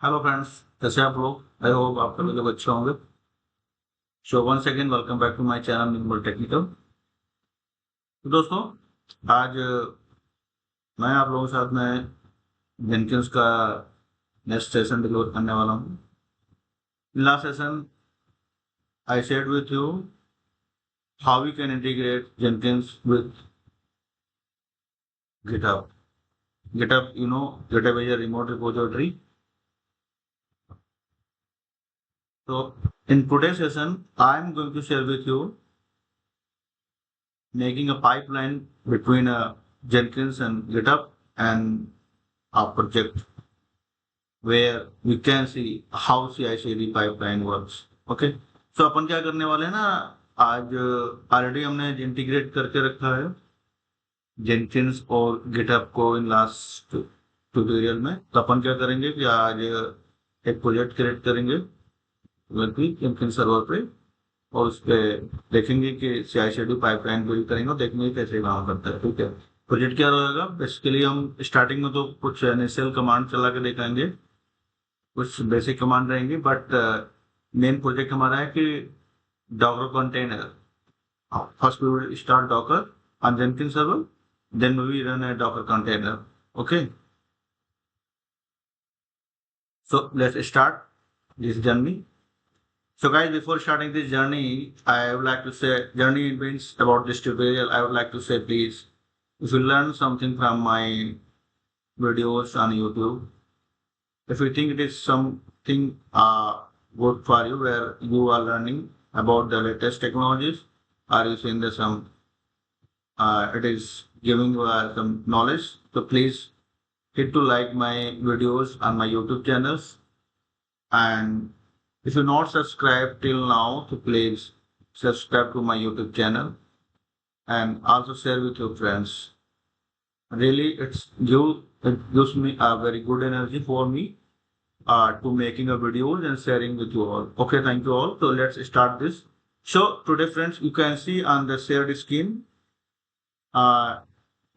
Hello friends, कैसे हैं आप लोग? आई होप आप सभी लोग अच्छे होंगे। So once again welcome back to my channel Nirmal Technical. तो दोस्तों, आज मैं आप लोगों के साथ में जेनकिंस का नेक्स्ट सेशन डिलीवर करने वाला हूँ। Last session I shared with you how we can integrate Jenkins with GitHub. GitHub, GitHub is a remote repository. So in today's session, I'm going to share with you making a pipeline between Jenkins and GitHub and our project where we can see how CI/CD pipeline works. Okay, so अपन क्या करने वाले हैं ना, आज already हमने integrate करके रखा है जेनकिंस और गिटहब को इन लास्ट ट्यूटोरियल में। तो अपन क्या करेंगे कि आज एक प्रोजेक्ट क्रिएट करेंगे जेनकिंस सर्वर पे, और उस पर देखेंगे कि सीआई शेड्यूल पाइपलाइन बिल्ड करेंगे और देखेंगे कैसे काम करता है। ठीक है, प्रोजेक्ट क्या रहेगा? बेसिकली हम स्टार्टिंग में तो कुछ इनिशियल कमांड चला के दिखाएंगे, कुछ बेसिक कमांड रहेंगी, बट मेन प्रोजेक्ट हमारा है कि Docker container. First we will start Docker on Jenkin server, then we run a docker container. Okay, so let's start this journey. So guys, before starting this journey, I would like to say, journey means about this tutorial, I would like to say, please, if you learn something from my videos on YouTube, if you think it is something good for you, where you are learning about the latest technologies, or you think that it is giving you some knowledge, so please hit to like my videos on my YouTube channels. And if you're not subscribed till now, so please subscribe to my YouTube channel and also share with your friends. Really, it gives me a very good energy for me to making a videos and sharing with you all. Okay, thank you all. So let's start this. So today, friends, you can see on the shared screen, uh,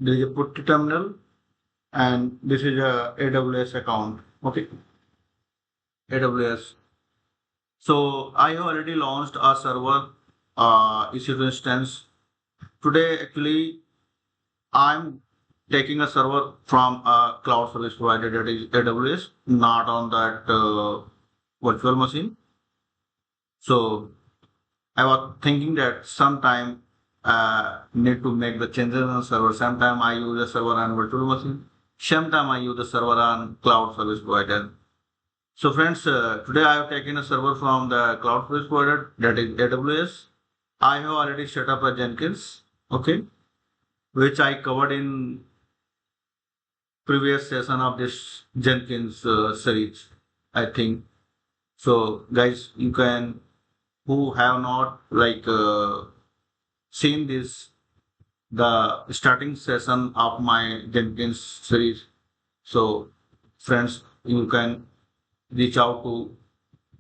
there is a putty terminal, and this is a AWS account. Okay, AWS. So I have already launched a server EC2 instance. Today, actually, I'm taking a server from a cloud service provider, that is AWS, not on that virtual machine. So I was thinking that sometime need to make the changes on server. Sometime I use a server on virtual machine. Sometime I use a server on cloud service provider. So friends, today I have taken a server from the cloud service provider, that is AWS. I have already set up a Jenkins, okay, which I covered in previous session of this Jenkins series, I think. So guys, you can, who have not seen this, the starting session of my Jenkins series. So friends, you can reach out to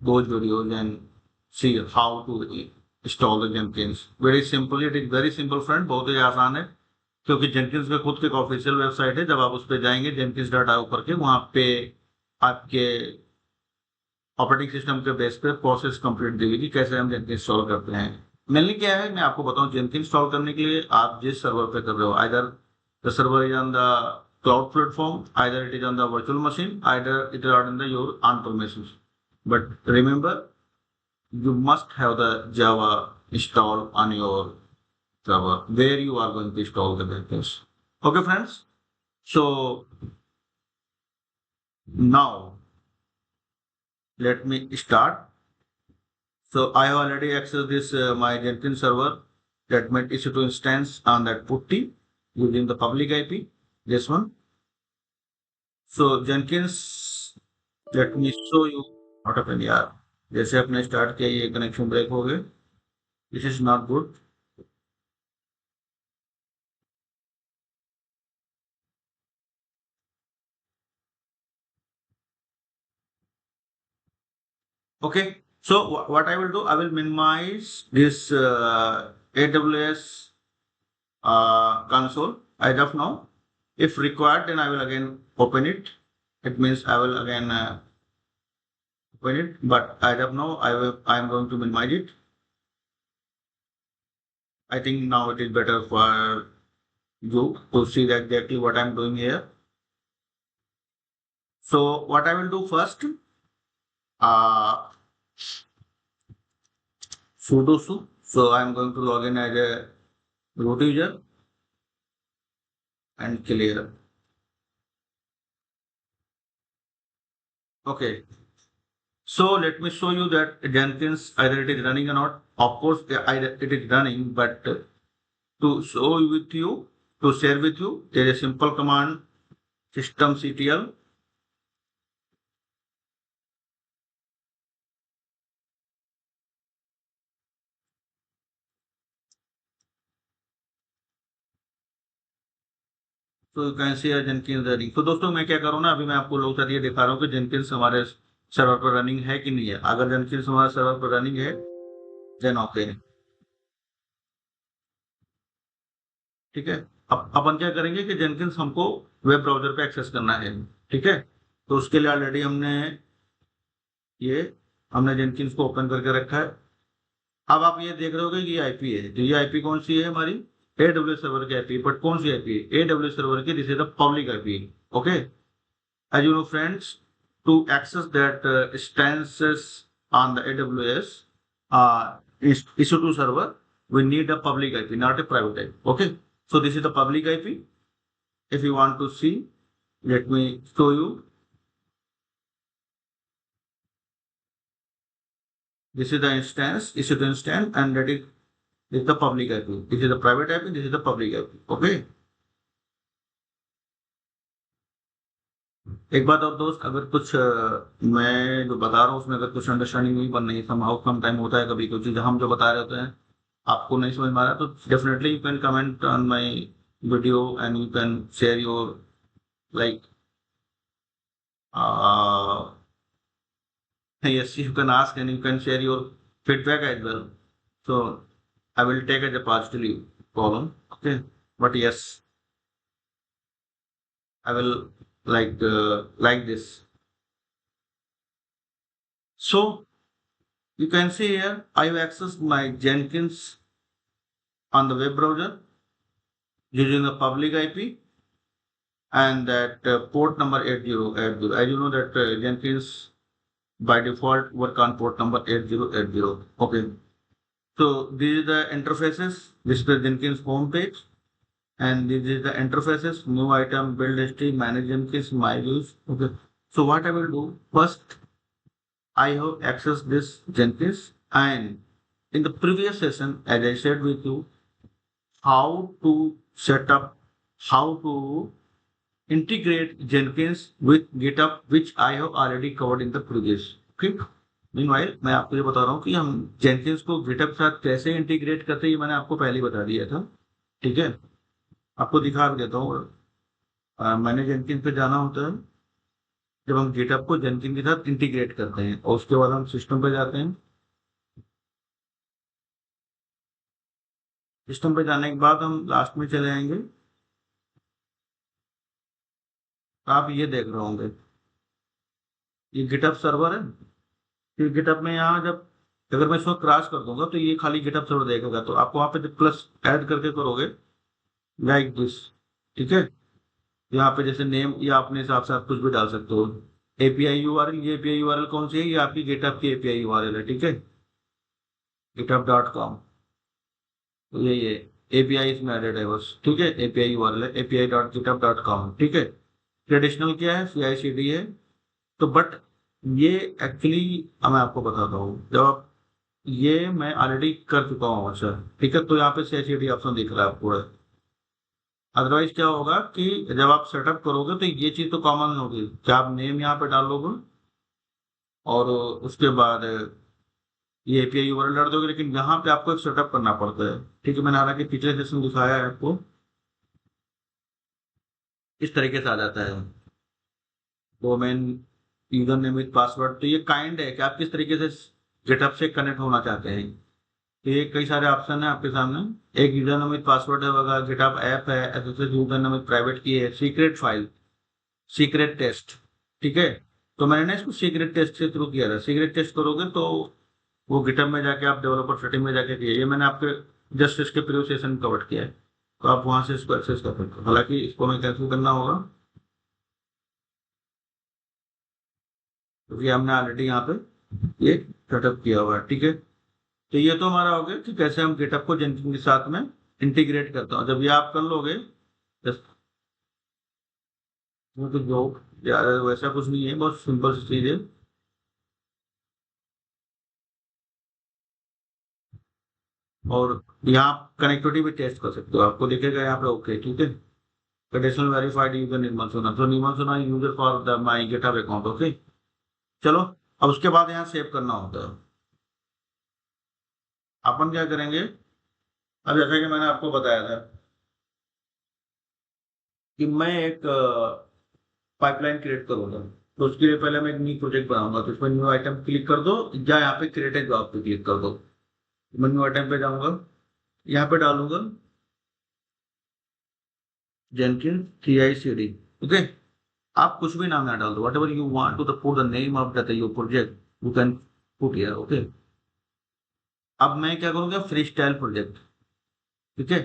those videos and see how to install the Jenkins. Very simple, it is very simple friend, बहुत ही आसान है, क्योंकि Jenkins का खुद की official website है। जब आप उस पर जाएंगे जेनकिंस डॉट आईओ करके, वहां पे आपके ऑपरेटिंग सिस्टम के बेस पे प्रोसेस कंप्लीट देगी कि कैसे हम जेनकिंस इंस्टॉल करते हैं। मेनली क्या है, मैं आपको बताऊं, जेनकिंस इंस्टॉल करने के लिए आप जिस सर्वर पे कर रहे हो, either the server is on the cloud platform, either it is on the virtual machine, either it is on the your on-premises. But remember, you must have the Java installed on your server where you are going to install the Jenkins. Okay, friends. So now let me start. So I have already accessed this my Jenkins server, that meant EC2 instance on that putty using the public IP. This one. So Jenkins, let me show you what happened यार. जैसे अपने start किया ये connection break हो गए. This is not good. Okay. So what I will do, I will minimize this AWS console as of now. If required, then I will again open it. It means I will again open it, but as of now, I am going to minimize it. I think now it is better for you to see exactly what I'm doing here. So what I will do first, uh, sudo su. So I'm going to log in as a root user and clear. Okay. So let me show you that Jenkins either it is running or not. Of course, either it is running, but to show with you, to share with you, there is a simple command systemctl. तो you can see Jenkins running. तो दोस्तों मैं क्या करूँ ना, अभी मैं आपको लोग साथ ये दिखा रहा हूँ कि जेनकिंस हमारे सर्वर पर रनिंग है कि नहीं है। अगर जेनकिंस हमारे सर्वर पर रनिंग है देन ओके है, ठीक है। अब अपन क्या करेंगे कि जेनकिंस हमको वेब ब्राउजर पे एक्सेस करना है, ठीक है। तो उसके लिए ऑलरेडी ये हमने जेनकिंस को ओपन करके रखा है। अब आप ये देख रहे होगे कि ये आईपी है, तो ये आईपी कौन सी है हमारी, AWS सर्वर की आईपी। बट कौन सी आईपी है, AWS सर्वर की, this is the public IP. Okay, as you know friends, to access that instances on the AWS EC2 server, we need a public IP, not a private IP. Okay, so this is the public IP. If you want to see, let me show you. This is the instance, EC2 instance, and that is the public IP. This is the private IP, this is the public IP. Okay. एक बात और दोस्त, अगर कुछ मैं जो बता रहा हूँ उसमें अगर कुछ अंडरस्टैंडिंग नहीं बन रही, समहाउ कम टाइम होता है कभी कुछ चीज़ हम जो बता रहे होते हैं आपको नहीं समझ में आ रहा, तो definitely you can comment on my video and you can share your like yes, you can ask and you can share your feedback as well. So I will take as a positive column. Okay, but yes, I will like this. So you can see here I have accessed my Jenkins on the web browser using the public IP and that port number 8080. As you know that Jenkins by default work on port number 8080. Okay, so these are the interfaces. This is the Jenkins home page and this is the interfaces, new item, build history, manage Jenkins, my use. Okay, so what I will do first, I have accessed this Jenkins, and in the previous session as I said with you how to set up, how to integrate Jenkins with GitHub, which I have already covered in the previous. Okay, meanwhile मैं आपको ये बता रहा हूँ कि हम Jenkins को GitHub के साथ कैसे इंटीग्रेट करते हैं, ये मैंने आपको पहले ही बता दिया था, ठीक है। आपको दिखा भी देता हूँ। मैंने Jenkins पे जाना होता है जब हम GitHub को Jenkins के साथ इंटीग्रेट करते हैं, और उसके बाद हम सिस्टम पे जाते हैं। सिस्टम पे जाने के बाद हम लास्ट में चले आएंगे, आप ये देख रहे होंगे ये गिटअप सर्वर है। फिर गिटअप में यहाँ जब अगर मैं इसको क्रॉस कर दूंगा तो ये खाली गिटअप सर्वर देखेगा, तो आपको वहाँ पे जब प्लस ऐड करके करोगे लाइक दिस, ठीक है। यहाँ पे जैसे नेम या अपने हिसाब से आप कुछ भी डाल सकते हो। एपीआई यूआरएल, ये एपीआई यूआरएल कौन सी है, ये आपकी गिटअप की एपीआई यूआरएल है, ठीक है, github.com। तो ये एपीआई इसमें एडेड है बस, ठीक है। एपीआई यूआरएल है api.github.com, ठीक है। ट्रेडिशनल क्या है, CI/CD है। तो बट ये एक्चुअली मैं आपको बताता हूँ, जब आप ये मैं ऑलरेडी कर चुका हूँ सर, ठीक है। तो यहाँ पे CI/CD ऑप्शन दिख रहा है आपको। अदरवाइज क्या होगा कि जब आप सेटअप करोगे तो ये चीज तो कॉमन होगी कि आप नेम यहाँ पे डालोगे और उसके बाद ये एपीआई यूआरएल डाल दोगे, लेकिन यहाँ पे आपको एक सेटअप करना पड़ता है, ठीक है। मैंने हालांकि पिछले सेशन दिखाया है आपको, इस तरीके से आ जाता है domain user name with password. तो ये काइंड है कि आप किस तरीके से गिटहब से कनेक्ट होना चाहते हैं। तो ये कई सारे ऑप्शन है आपके सामने, एक यूजर नेम विद पासवर्ड है होगा, गिटहब ऐप है, associate user name with private की है, सीक्रेट फाइल, सीक्रेट टेस्ट, ठीक है। तो मैंने ना इसको सीक्रेट टेस्ट से थ्रू किया था। सीक्रेट टेस्ट करोगे तो वो गिटहब में जाके आप डेवलपर सेटिंग में जाके किया, ये मैंने आपके जस्ट इसके प्रीवियस सेशन कवर किया है, तो आप वहां से इसको एक्सेस कर सकते हो। हालांकि इसको मैं कैंसिल करना होगा क्योंकि हमने ऑलरेडी यहाँ पे ये सेटअप किया हुआ है। ठीक है, तो ये तो हमारा हो गया कि कैसे हम गिटहब को जेनकिन के साथ में इंटीग्रेट करता हूँ। जब ये आप कर लोगे तो जो वैसा कुछ नहीं है, बहुत सिंपल सी चीज है। और यहाँ कनेक्टिविटी भी टेस्ट कर सकते हो, आपको दिखेगा यहाँ पे ओके। ठीक है, कंडीशनल वेरीफाइड यूजर निर्मल सोना, तो निर्मल सोना user for the my GitHub account. Okay, चलो अब उसके बाद यहाँ सेव करना होता है। अपन क्या करेंगे, अब जैसा कि मैंने आपको बताया था कि मैं एक पाइपलाइन क्रिएट करूंगा, तो उसके लिए पहले मैं एक न्यू प्रोजेक्ट बनाऊंगा। तो इसमें न्यू आइटम क्लिक कर दो, या यहाँ पे क्रिएट ए जॉब पे क्लिक कर दो। मैं न्यू आइटम पे जाऊंगा, यहाँ पे डालूंगा जेनकिन CI/CD। ओके, आप कुछ भी नाम यहाँ डाल दो, whatever you want to the put the name of that your project you can put here. Okay, अब मैं क्या करूंगा, फ्री स्टाइल प्रोजेक्ट। ठीक है,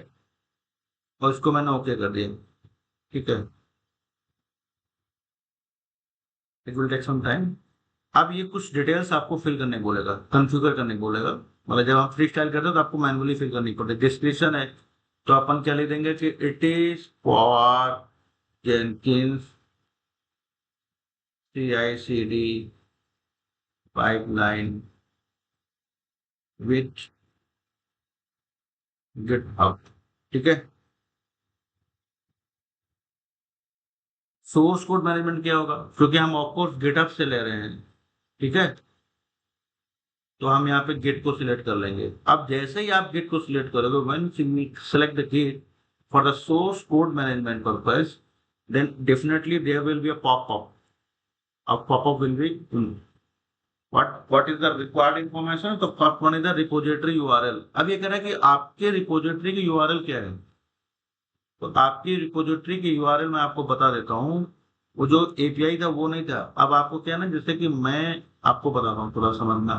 और इसको मैंने ओके कर दिया। ठीक है, it will take some time. अब ये कुछ डिटेल्स आपको फिल करने बोलेगा, कॉन्फ़िगर करने बोलेगा। मतलब जब आप फ्री स्टाइल करते हो तो आपको मैनुअली फिल करनी पड़ती है। डिस्क्रिप्शन है, तो अपन क्या लिख देंगे कि it is for Jenkins CI/CD pipeline with GitHub. ठीक है, सोर्स कोड मैनेजमेंट क्या होगा, क्योंकि हम ऑफकोर्स गिटहब से ले रहे हैं। ठीक है, तो हम यहाँ पे गेट को सिलेक्ट कर लेंगे। अब जैसे ही आप गेट को सिलेक्ट करोगे, when select the git for the source code management purpose, then definitely there will be a popup. अब popup will be what is the required information, तो first one is the repository URL। अब ये कह रहा है कि आपके repository की URL क्या है। तो आपकी रिपोजिटरी की URL मैं आपको बता देता हूँ। वो जो API था वो नहीं था, अब आपको क्या है ना, जैसे कि मैं आपको बताता हूँ थोड़ा समझना।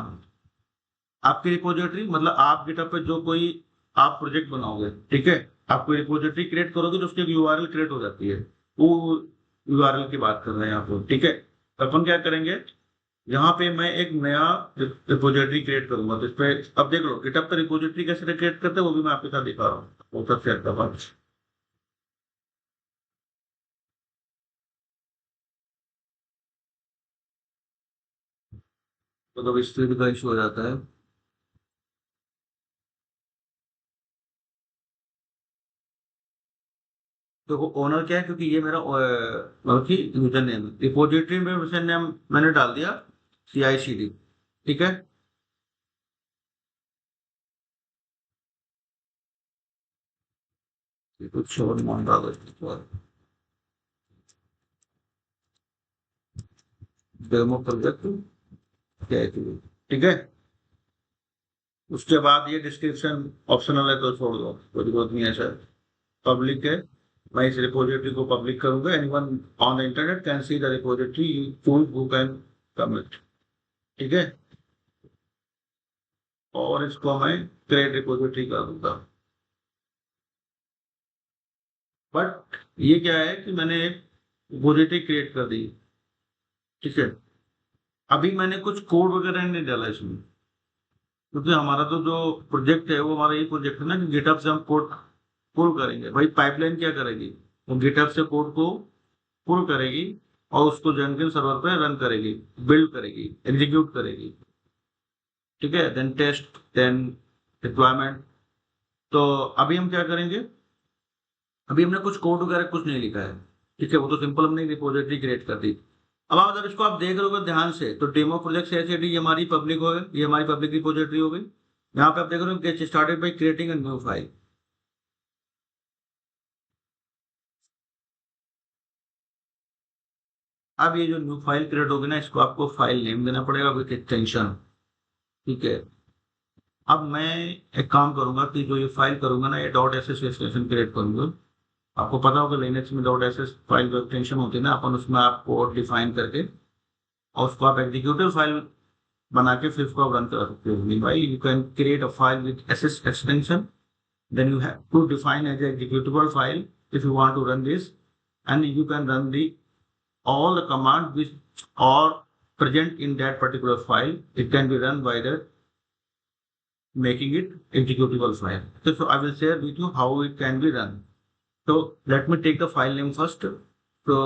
आपकी रिपोजिटरी मतलब आप गिटहब पे जो कोई आप प्रोजेक्ट बनाओगे, ठीक है, आप कोई रिपोजिटरी क्रिएट करोगे तो उसकी यूआरएल क्रिएट हो जाती है। वो यूआरएल की बात कर रहे हैं यहाँ पर। ठीक है, तो अपन क्या करेंगे, यहाँ पे मैं एक नया रिपोजिटरी क्रिएट करूंगा। तो इस पे अब देख लो गिटहब पे रिपोजिटरी कैसे क्रिएट करते हैं, वो भी मैं आपके साथ दिखा रहा हूँ, वो सबसे अच्छा बात। तो कभी स्क्रीन का इशू हो जाता है। तो वो ओनर क्या है, क्योंकि ये मेरा मतलब कि यूजर नेम है। रिपोजिटरी में यूजर नेम मैंने डाल दिया CI/CD। ठीक है, ये कुछ और नाम डाल देते हैं, डेमो प्रोजेक्ट क्या है। ठीक है, उसके बाद ये डिस्क्रिप्शन ऑप्शनल है तो छोड़ दो, कोई जरूरत नहीं है सर। पब्लिक है, मैं इस रिपोजिटरी को पब्लिक करूंगा। Anyone on the internet can see the repository, choose who can commit. ठीक है, और इसको मैं क्रिएट रिपोजिटरी कर दूंगा। बट ये क्या है कि मैंने एक रिपोजिटरी क्रिएट कर दी। ठीक है, अभी मैंने कुछ कोड वगैरह नहीं डाला इसमें, क्योंकि हमारा तो जो प्रोजेक्ट है वो हमारा ये प्रोजेक्ट है ना कि गिटहब से हम कोड पुल करेंगे। भाई पाइपलाइन क्या करेगी, वो गिटहब से कोड को पुल करेगी और उसको जेनकिन सर्वर पे रन करेगी, बिल्ड करेगी, एग्जीक्यूट करेगी। ठीक है, देन टेस्ट, देन डिप्लॉयमेंट। तो अभी हम क्या करेंगे, अभी हमने कुछ कोड वगैरह कुछ नहीं लिखा है। ठीक है, वो तो सिंपल हमने रिपोजिटरी क्रिएट कर दी। अब आप अगर इसको आप देख रहे हो ध्यान से, तो डेमो प्रोजेक्ट CI/CD ये हमारी पब्लिक हो गई, ये हमारी पब्लिक रिपोजिटरी हो गई। यहाँ पे आप देख रहे हो get started by creating a new file. अब ये जो न्यू फाइल क्रिएट होगी ना, इसको आपको फाइल नेम देना पड़ेगा विथ एक्सटेंशन। ठीक है, अब मैं एक काम करूंगा कि जो ये फाइल करूंगा ना, ये .sh एक्सटेंशन क्रिएट करूंगा। आपको पता होगा लिनक्स में .sh फाइल जो एक्सटेंशन होती है ना, अपन उसमें आप कोड डिफाइन करके और उसको आप एग्जीक्यूटिव फाइल बना के फिर उसको आप रन कर सकते हो। Meanwhile you can create a file with ss extension, then you have to define as a executable file if you want to run this, and you can run the all the commands which are present in that particular file. It can be run by the making it executable file. So I will share with you how it can be run. So let me take the file name first. So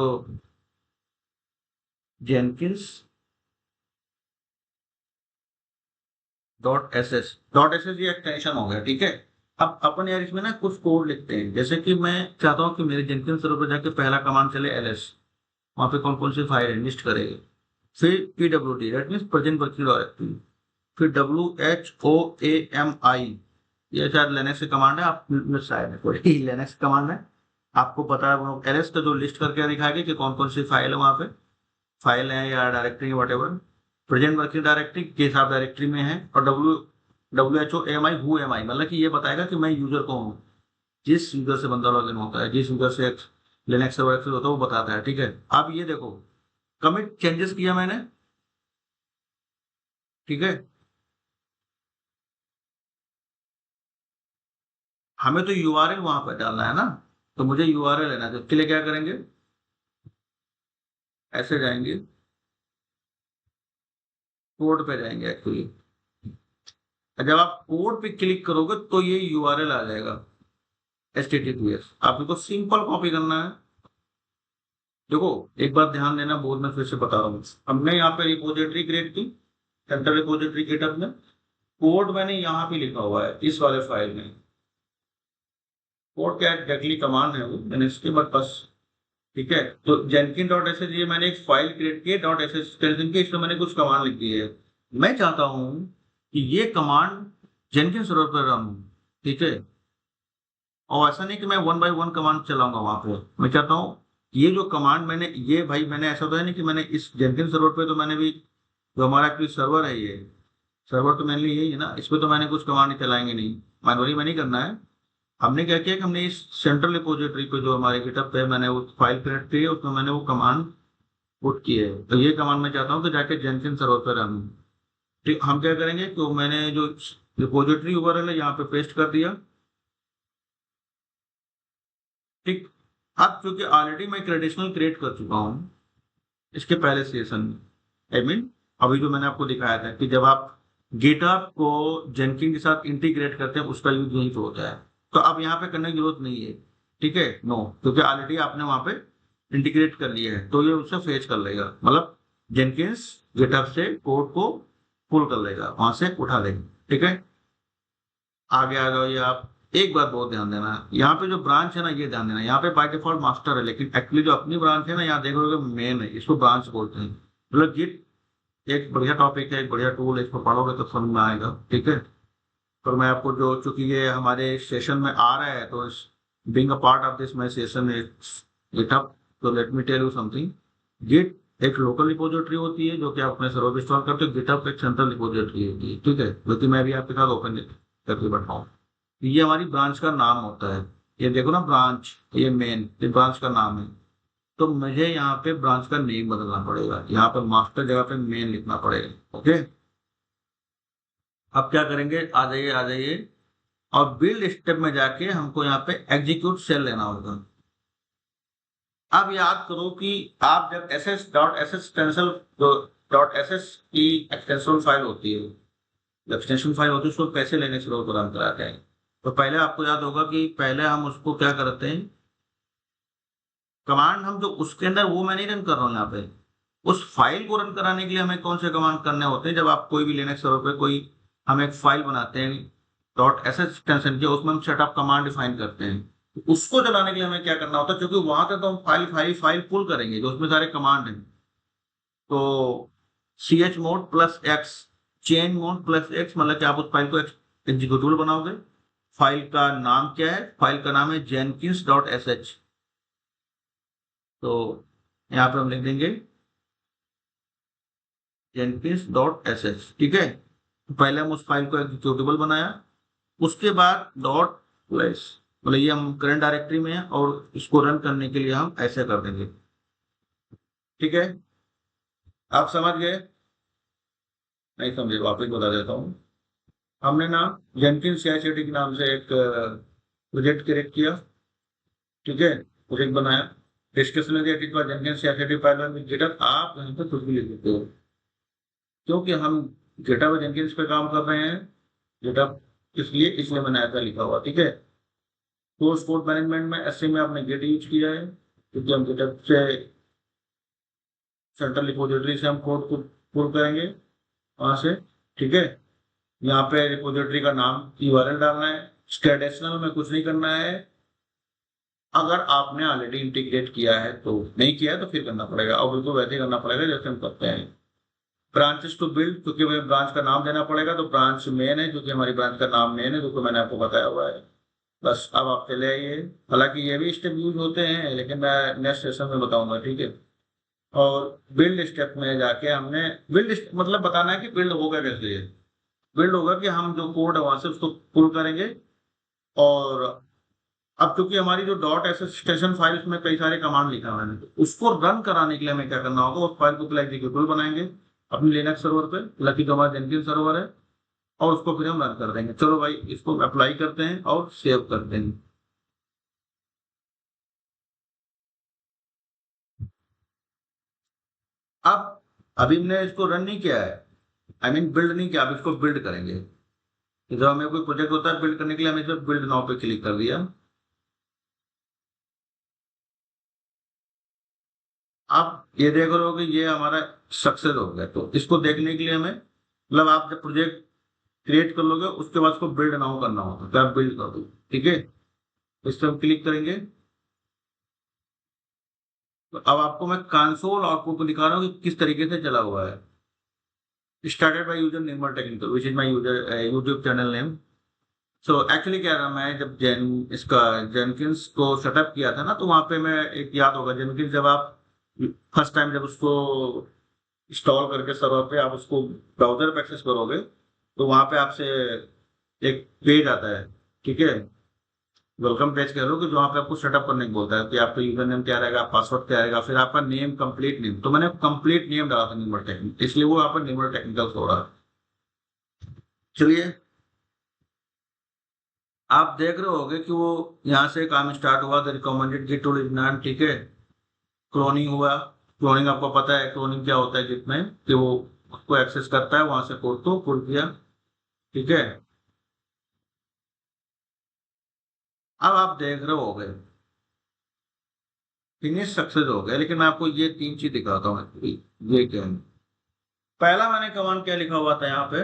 jenkins .ss ये extension हो गया, ठीक है। अब अपन यार इसमें ना कुछ कोड लिखते हैं, जैसे कि मैं चाहता हूँ कि मेरे जेनकिंस सर्वर पर जाके पहला कमांड चले ls, वहां पे कौन कौन सी फाइल है लिस्ट करेगा। फिर pwd that means present working directory. फिर whoami, ये शायद लिनक्स की कमांड है, आप में शायद कोई लिनक्स कमांड है, आपको पता है वो ls का जो लिस्ट करके दिखाएगा कि कौन कौन सी फाइल है वहां पे, फाइल है या directory what ever, present working directory किस आप डायरेक्टरी में है। और whoami हु एम आई, मतलब कि ये बताएगा कि मैं यूजर कौन हूँ, जिस यूजर से बंदा लॉगिन होता है, जिस यूजर से लिनक्स सर्वर एक्सेस होता है वो बताता है, ठीक है। अब ये देखो कमिट चेंजेस किया मैंने, ठीक है। हमें तो यूआरएल वहां पर डालना है ना, तो मुझे यूआरएल लेना है, तो इसके लिए क्या करेंगे, ऐसे जाएंगे कोड पे जाएंगे एक्चुअली। जब आप कोड पे क्लिक करोगे तो ये यूआरएल आ जाएगा HTTPS, आपको सिंपल कॉपी करना है। देखो एक बार ध्यान देना, बोर्ड में फिर से बता रहा हूँ, हमने यहाँ पे रिपोजिटरी क्रिएट की, सेंट्रल रिपोजिटरी गिटहब में, कोड मैंने यहाँ पे लिखा हुआ है इस वाले फाइल में। कोड क्या एग्जैक्टली कमांड है वो मैंने इसके बाद बस, ठीक है। तो jenkins.sh ये मैंने एक फाइल क्रिएट की .sh एक्सटेंशन की, इसमें मैंने कुछ कमांड लिख दी है। मैं चाहता हूँ कि ये कमांड जेनकिंस सर्वर पर रन हो, ठीक है। और ऐसा नहीं कि मैं 1 बाय 1 कमांड चलाऊंगा वहां पे, मैं चाहता हूँ ये जो कमांड मैंने ये भाई मैंने ऐसा तो है नहीं कि मैंने इस जेनकिंस सर्वर पे तो मैंने भी, जो हमारा एक्चुअली सर्वर है ये सर्वर तो मैंने यही है ना, इस पे तो मैंने कुछ कमांड चलाएंगे नहीं, मैनुअली में नहीं करना है। हमने क्या किया कि हमने इस सेंट्रल रिपोजिटरी पे जो हमारे गिटहब पे मैंने वो फाइल क्रिएट की है, उसमें मैंने वो कमांड पुट की है। तो ये कमांड मैं चाहता हूँ कि जाके जेनकिंस सर्वर पर रन हो। ठीक, हम क्या करेंगे, तो मैंने जो रिपोजिटरी यूआरएल है यहाँ पे पेस्ट कर दिया, ठीक। अब चूंकि ऑलरेडी मैं क्रेडेंशियल क्रिएट कर चुका हूँ इसके पहले सेशन में, आई मीन अभी जो मैंने आपको दिखाया था कि जब आप गिटहब को जेनकिंस के साथ इंटीग्रेट करते हैं उसका यूज यहीं पे होता है। तो अब यहाँ पे करने की जरूरत नहीं है, ठीक है, नो, क्योंकि ऑलरेडी आपने वहां पे इंटीग्रेट कर लिया है, तो ये उससे फेच कर लेगा, मतलब जेनकिंस गिटहब से कोड को पुल कर लेगा, वहां से उठा लेगा, ठीक है। आगे आ जाओ, ये आप एक बात बहुत ध्यान देना, यहाँ पे जो ब्रांच है ना ये ध्यान देना, यहाँ पे बाय डिफॉल्ट मास्टर है, लेकिन एक्चुअली जो अपनी ब्रांच है ना यहाँ देखोगे मेन है, इसको ब्रांच बोलते हैं। मतलब गिट एक बढ़िया टॉपिक है, एक बढ़िया टूल है, इसको पढ़ोगे तो समझ में आएगा, ठीक है। पर मैं आपको जो चूंकि ये हमारे सेशन में आ रहा है, तो being a part of this my session GitHub, तो let me tell you something. Git एक लोकल रिपोजिटरी होती है जो कि आप अपने सर्वर पे इंस्टॉल करते हो, गिटहब एक सेंट्रल रिपोजिटरी होती है, ठीक है, जो कि मैं भी आपके साथ ओपन करके बैठा हूँ। ये हमारी ब्रांच का नाम होता है, ये देखो ना ब्रांच, ये मेन, ये ब्रांच का नाम है। तो मुझे यहाँ पे ब्रांच का नेम बदलना पड़ेगा, यहाँ पे मास्टर जगह पे मेन लिखना पड़ेगा, ओके। अब क्या करेंगे, आ जाइए आ जाइए, और बिल्ड स्टेप में जाके हमको यहाँ पे एग्जीक्यूट सेल लेना होगा। अब याद करो कि आप जब ss.ss एक्सटेंशन जो .ss की एक्सटेंशन फाइल होती है, जब एक्सटेंशन फाइल होती है उसको कैसे लेने से प्रदान कराते हैं। तो पहले आपको याद होगा कि पहले हम उसको क्या करते हैं, कमांड हम जो उसके अंदर वो मैं नहीं रन कर रहा हूँ यहाँ पे, उस फाइल को रन कराने के लिए हमें कौन से कमांड करने होते हैं। जब आप कोई भी लिनक्स सर्वर पे कोई हम एक फाइल बनाते हैं .sh एक्सटेंशन के, उसमें हम सेटअप कमांड डिफाइन करते हैं, तो उसको चलाने के लिए हमें क्या करना होता है, क्योंकि वहां तक तो हम फाइल फाइल फाइल पुल करेंगे जो उसमें सारे कमांड हैं। तो chmod plus x, chain mode plus x, मतलब कि आप उस फाइल को एग्जीक्यूटिबल बनाओगे। फाइल का नाम क्या है, फाइल का नाम है jenkins.sh। तो यहाँ पे हम लिख देंगे jenkins.sh, ठीक है। पहले हम उस फाइल को एग्जीक्यूटिबल बनाया, उसके बाद डॉट प्लस, मतलब ये हम करंट डायरेक्टरी में है और इसको रन करने के लिए हम ऐसे कर देंगे, ठीक है। आप समझ गए? नहीं समझे, वापस बता देता हूँ। हमने ना जेनकिंस CI/CD के नाम से एक प्रोजेक्ट क्रिएट किया, ठीक है, प्रोजेक्ट बनाया, डिस्कशन में दिया कि Jenkins CI/CD pipeline with GitHub, आप यहाँ पे कुछ भी लिख देते हो, क्योंकि हम गिटहब और जेनकिंस पे काम कर रहे हैं। गिटहब इसलिए इसलिए मैंने ऐसा लिखा हुआ, ठीक है। सोर्स कोड मैनेजमेंट में एससी में आपने गेट यूज किया है, क्योंकि हम गिटहब से सेंट्रल रिपोजिटरी से हम कोड को पुल करेंगे वहां से, ठीक है। यहाँ पे रिपोजिटरी का नाम यूआरएल डालना है, इसके एडिशनल में कुछ नहीं करना है। अगर आपने ऑलरेडी इंटीग्रेट किया है तो, नहीं किया है तो फिर करना पड़ेगा, और बिल्कुल वैसे ही करना पड़ेगा जैसे हम करते हैं। ब्रांचेस टू बिल्ड, क्योंकि हमें ब्रांच का नाम देना पड़ेगा, तो ब्रांच मेन है, क्योंकि हमारी ब्रांच का नाम मेन है, जो मैंने आपको बताया हुआ है। बस अब आप चले आइए। हालांकि ये भी स्टेप यूज होते हैं, लेकिन मैं नेक्स्ट सेशन में बताऊंगा, ठीक है। और बिल्ड स्टेप में जाके हमने बिल्ड मतलब बताना है कि बिल्ड होगा कैसे। बिल्ड होगा कि हम जो कोड है वहां से उसको पुल करेंगे, और अब क्योंकि हमारी जो डॉट एस स्टेशन फाइल उसमें कई सारे कमांड लिखा हुआ है, तो उसको रन कराने के लिए हमें क्या करना होगा, उस फाइल को पहले एग्जीक्यूटेबल बनाएंगे अपनी लिनक्स सर्वर पे, लकी जो हमारा जेनकिन सर्वर है, और उसको फिर हम रन कर देंगे। चलो भाई, इसको अप्लाई करते हैं और सेव करते हैं। अब अभी हमने इसको रन नहीं किया है, आई मीन बिल्ड नहीं किया, अब इसको बिल्ड करेंगे। तो जब हमें कोई प्रोजेक्ट होता है बिल्ड करने के लिए, हमें सिर्फ बिल्ड नाउ पे क्लिक कर दिया। आप ये देख रहे हो कि ये हमारा सक्सेस हो गया, तो इसको देखने के लिए हमें, मतलब आप जब प्रोजेक्ट क्रिएट कर लोगे उसके बाद उसको बिल्ड नाउ करना होगा, तो आप बिल्ड कर दो, ठीक है। इस पर हम क्लिक करेंगे, तो अब आपको मैं कंसोल आउटपुट को दिखा रहा हूँ कि किस तरीके से चला हुआ है। Started by user Nirmal technical, which is my user YouTube channel name. So actually क्या था, मैं जब इसका जेनकिंस को सेटअप किया था ना, तो वहां पे मैं, एक याद होगा, जेनकिंस जब आप फर्स्ट टाइम जब उसको इंस्टॉल करके सर्वर पे आप उसको ब्राउजर पे एक्सेस करोगे, तो वहां पे आपसे एक पेज आता है, ठीक है, वेलकम पेज कह लो, कि जहाँ पे आपको सेटअप करने को बोलता है कि आपका यूजर नेम क्या रहेगा, पासवर्ड क्या रहेगा, फिर आपका नेम, कंप्लीट नेम। तो मैंने कंप्लीट नेम डाला था निर्मल टेक्निकल, इसलिए वो यहाँ पर निर्मल टेक्निकल हो रहा है। चलिए, आप देख रहे होगे कि वो यहाँ से काम स्टार्ट हुआ, the recommended git tool is none, ठीक है। क्लोनिंग हुआ। क्लोनिंग आपको पता है क्लोनिंग क्या होता है, जिसमें कि वो उसको एक्सेस करता है, वहां से कोड को पुल किया, ठीक है। अब आप देख रहे होगे फिनिश सक्सेस हो गया, लेकिन मैं आपको ये तीन चीज दिखाता हूँ, ये क्या है। पहला मैंने कमांड क्या लिखा हुआ था यहाँ पे,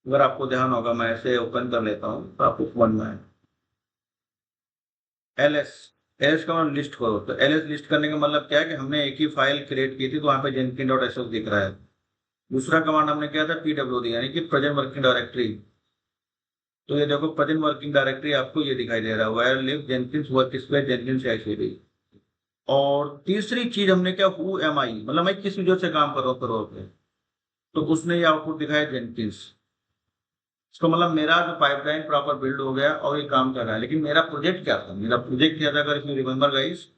अगर आपको ध्यान होगा, मैं ऐसे ओपन कर लेता हूँ तो आपको समझ में आए। एलएस, एलएस का मतलब लिस्ट करो, तो एलएस लिस्ट करने का मतलब क्या है कि हमने एक ही फाइल क्रिएट की थी, तो वहां पे जेनकिन डॉट एस दिख रहा है। दूसरा कमांड हमने किया था पीडब्ल्यूडी, यानी कि प्रेजेंट वर्किंग डायरेक्टरी। तो ये देखो, प्रेजेंट वर्किंग डायरेक्टरी आपको ये दिखाई दे रहा है, wire live Jenkins work space Jenkins CI/CD। और तीसरी चीज हमने क्या, हु एम आई, मतलब मैं किस यूजर से काम कर रहा हूँ सर्वर पे, तो उसने ये आउटपुट दिखाया जेनकिंस। इसको मतलब मेरा जो पाइपलाइन प्रॉपर बिल्ड हो गया और ये काम कर रहा है। लेकिन मेरा प्रोजेक्ट क्या था, मेरा प्रोजेक्ट क्या था, अगर इसमें रिमेंबर गाइस,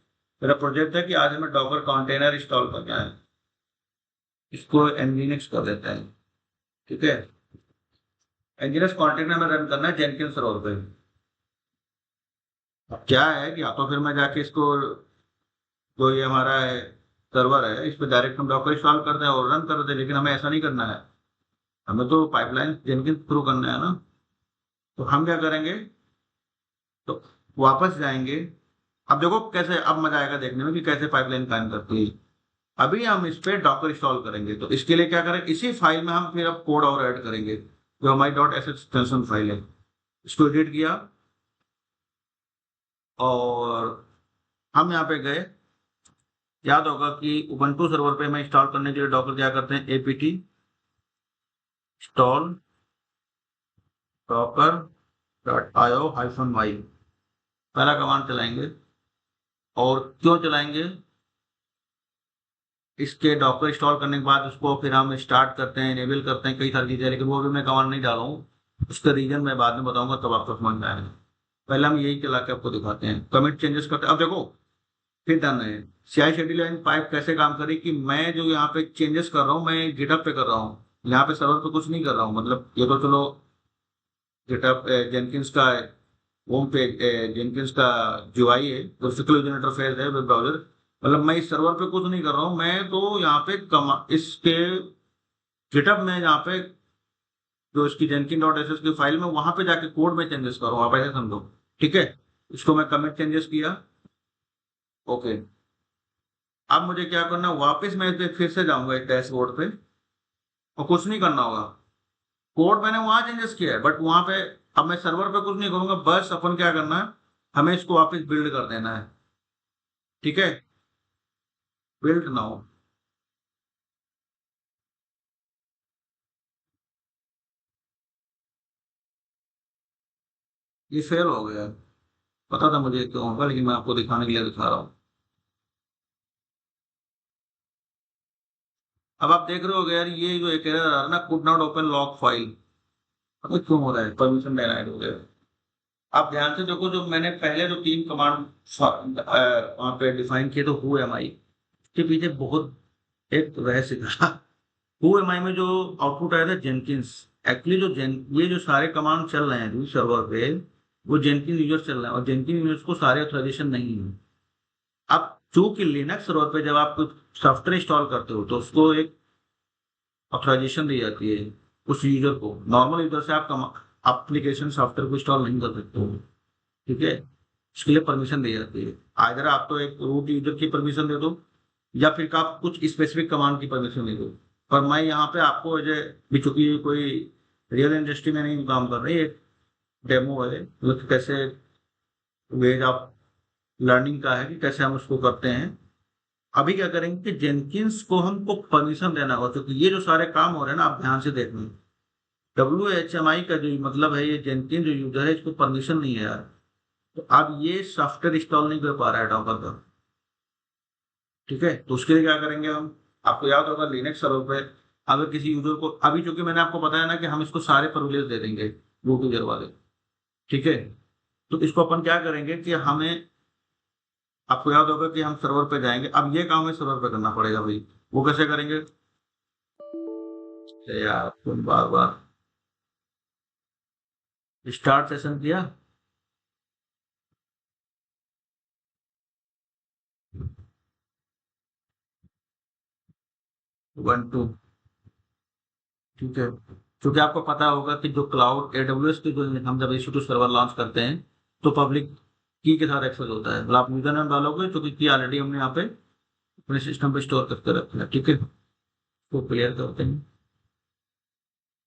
मेरा प्रोजेक्ट था कि आज हमें डॉकर कंटेनर इंस्टॉल करना है। इसको nginx कर देते हैं, ठीक है। nginx कंटेनर में रन करना है जेनकिंस सर्वर पे। अब क्या है कि या तो फिर मैं जाके इसको, जो ये हमारा है सर्वर है, इस पे डायरेक्ट हम डॉकर इंस्टॉल कर दें और रन कर दें, लेकिन हमें ऐसा नहीं करना है। हमें तो पाइपलाइन जेनकिंस थ्रू करना है ना। तो हम क्या करेंगे, तो वापस जाएंगे। अब देखो कैसे, अब मजा आएगा देखने में कि कैसे पाइपलाइन काम करती है। अभी हम इस पे डॉकर इंस्टॉल करेंगे, तो इसके लिए क्या करें, इसी फाइल में हम फिर अब कोड और ऐड करेंगे, जो हमारी डॉट एस एक्सटेंशन फाइल है। इसको एडिट किया, और हम यहाँ पे गए। याद होगा कि उबंटू सर्वर पे हमें इंस्टॉल करने के लिए डॉकर क्या करते हैं, APT install Docker dot IO hyphen Y, पहला कमांड चलाएंगे। और क्यों चलाएंगे, इसके डॉकर इंस्टॉल करने के बाद उसको फिर हम स्टार्ट करते हैं, इनेबल करते हैं, कई सारी चीजें, लेकिन वो भी मैं कमांड नहीं डाला हूँ। उसका रीजन मैं बाद में बताऊंगा, तब आपको समझ में आएगा। पहले हम यही चला के आपको दिखाते हैं, कमिट चेंजेस करते हैं। अब देखो, फिर डन है। सीआई शेड्यूल पाइप कैसे काम करी कि मैं जो यहाँ पे चेंजेस कर रहा हूँ मैं गिटहब पे कर रहा हूँ, यहाँ पे सर्वर पे कुछ नहीं कर रहा हूँ। मतलब ये तो चलो गिटहब जेनकिंस का होम पेज, जेनकिंस का यूआई है, तो सिक्ल यूजर इंटरफेस है वेब ब्राउजर। मतलब मैं इस सर्वर पे कुछ नहीं कर रहा हूँ, मैं तो यहाँ पे इसके गिटहब में यहाँ पे जो इसकी जेनकिन डॉट एस एस की फाइल में वहां पे जाके कोड में चेंजेस करूँ, आप ऐसे समझो। ठीक है, इसको मैं कमिट चेंजेस किया। ओके, अब मुझे क्या करना है, वापस मैं फिर से जाऊंगा एक डैशबोर्ड पे और कुछ नहीं करना होगा। कोड मैंने वहां चेंजेस किया है बट वहां पे अब मैं सर्वर पे कुछ नहीं करूंगा, बस अपन क्या करना है, हमें इसको वापस बिल्ड कर देना है। ठीक है, बिल्ड नाउ। ये फेल हो गया, पता था मुझे क्यों होगा, लेकिन मैं आपको दिखाने के लिए दिखा रहा हूँ। अब आप देख रहे हो यार, ये जो एक एरर आ रहा है ना, could not open log file, पता क्यों हो रहा है, परमिशन डिनाइड हो गया। आप ध्यान से देखो, जो मैंने पहले जो तीन कमांड वहां पे डिफाइन किए तो हु एम आई के पीछे बहुत एक रहस्य था। हु एम आई में जो आउटपुट आया था जेनकिंस, एक्चुअली जो ये जो सारे कमांड चल रहे हैं सर्वर पे वो जेनकिन यूजर चल रहे हैं, और जेनकिन यूजर्स को सारे ऑथराइजेशन नहीं है। अब चूंकि लिनक्स सर्वर पे जब आप कुछ सॉफ्टवेयर इंस्टॉल करते हो तो उसको एक ऑथराइजेशन दी जाती है उस यूजर को। नॉर्मल यूजर से आप एप्लीकेशन सॉफ्टवेयर को इंस्टॉल नहीं कर सकते हो। ठीक है, इसके लिए परमिशन दी जाती है। आइधर आप तो एक रूट यूजर की परमिशन दे दो या फिर आप कुछ स्पेसिफिक कमांड की परमिशन दे दो। पर मैं यहाँ पे आपको एज भी, चूंकि कोई रियल इंडस्ट्री में नहीं काम कर रही, एक डेमो है मतलब कैसे वेज ऑफ लर्निंग का है कि कैसे हम उसको करते हैं। अभी क्या करेंगे कि जेनकिंस को हमको परमिशन देना होगा, क्योंकि ये जो सारे काम हो रहे हैं ना, आप ध्यान से देखना, WHMI का जो मतलब है, ये जेनकिन जो यूजर है इसको परमिशन नहीं है यार। तो अब ये सॉफ्टवेयर इंस्टॉल नहीं कर पा रहा है डॉकर का। ठीक है, तो उसके लिए क्या करेंगे हम, आपको याद होगा लिनक्स सर्वर पे अगर किसी यूजर को, अभी चूंकि मैंने आपको बताया ना कि हम इसको सारे प्रिविलेज दे देंगे रूट यूजर वाले। ठीक है, तो इसको अपन क्या करेंगे कि हमें, आपको याद होगा कि हम सर्वर पे जाएंगे, अब ये काम हमें सर्वर पे करना पड़ेगा भाई। वो कैसे करेंगे, यार तुम बार बार स्टार्ट सेशन किया, 1 2। ठीक है, क्योंकि आपको पता होगा कि जो क्लाउड एडब्ल्यूएस की जो हम जब EC2 सर्वर लॉन्च करते हैं तो पब्लिक की के साथ एक्सेस होता है। मतलब आप यूजर नाम डालोगे तो की ऑलरेडी हमने यहाँ पे अपने सिस्टम पे स्टोर करके रखा है। ठीक है, उसको क्लियर करते हैं